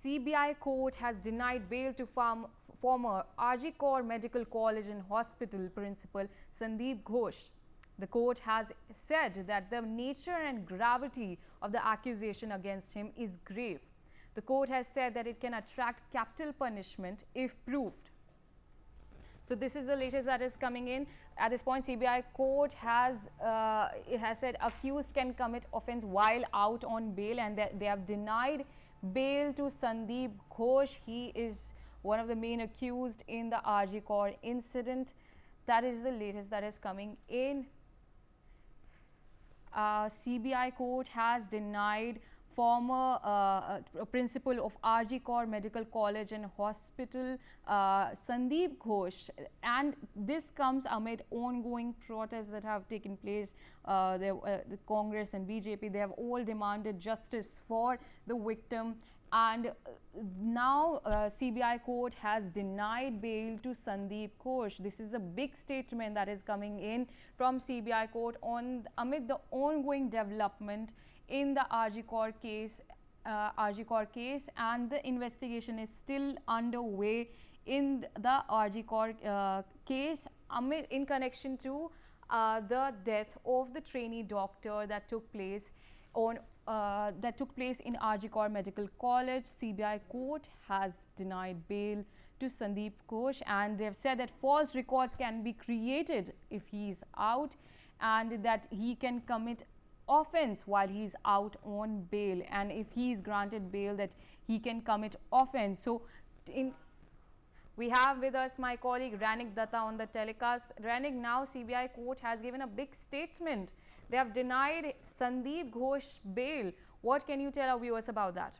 CBI court has denied bail to former RG Kaur Medical College and Hospital principal Sandeep Ghosh. The court has said that the nature and gravity of the accusation against him is grave. The court has said that it can attract capital punishment if proved. So this is the latest that is coming in. At this point, CBI court has said accused can commit offence while out on bail, and they have denied bail to Sandeep Ghosh. He is one of the main accused in the RG Kaur incident. That is the latest that is coming in. CBI court has denied former principal of RG Kaur Medical College and Hospital Sandeep Ghosh, and this comes amid ongoing protests that have taken place. The Congress and BJP, they have all demanded justice for the victim, and now CBI court has denied bail to Sandeep Ghosh. This is a big statement that is coming in from CBI court amid the ongoing development in the RG Kaur case, and the investigation is still underway in the RG Kaur case in connection to the death of the trainee doctor that took place in RG Kaur Medical College. CBI court has denied bail to Sandeep Ghosh, and they have said that false records can be created if he is out, and that he can commit offence while he is out on bail, and if he is granted bail, that he can commit offence. So we have with us my colleague Ranik Datta on the telecast. Ranik, now CBI court has given a big statement. They have denied Sandeep Ghosh bail. What can you tell our viewers about that?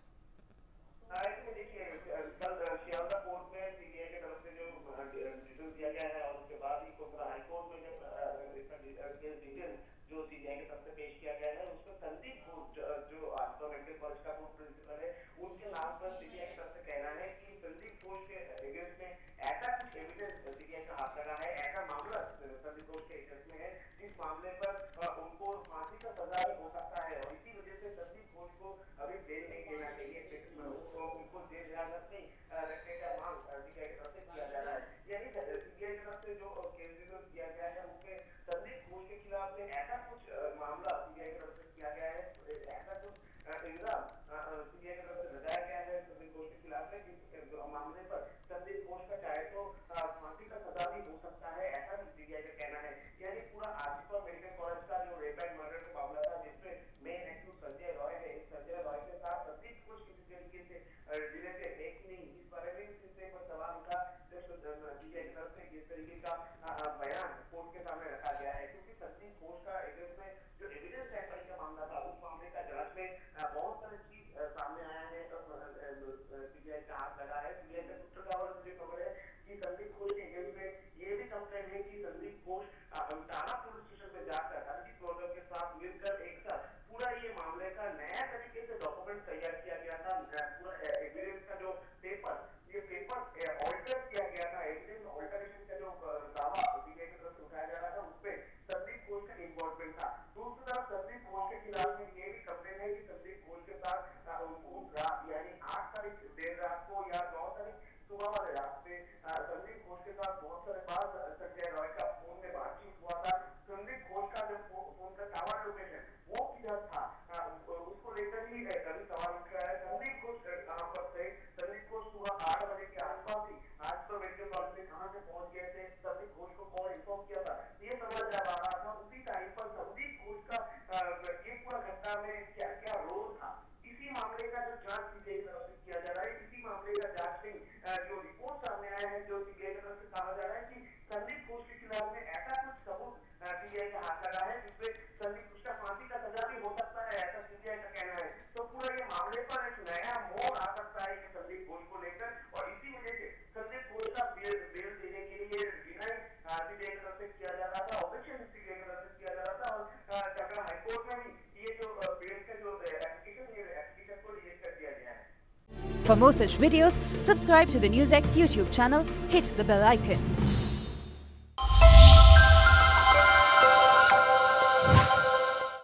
For more such videos, subscribe to the NewsX YouTube channel, hit the bell icon.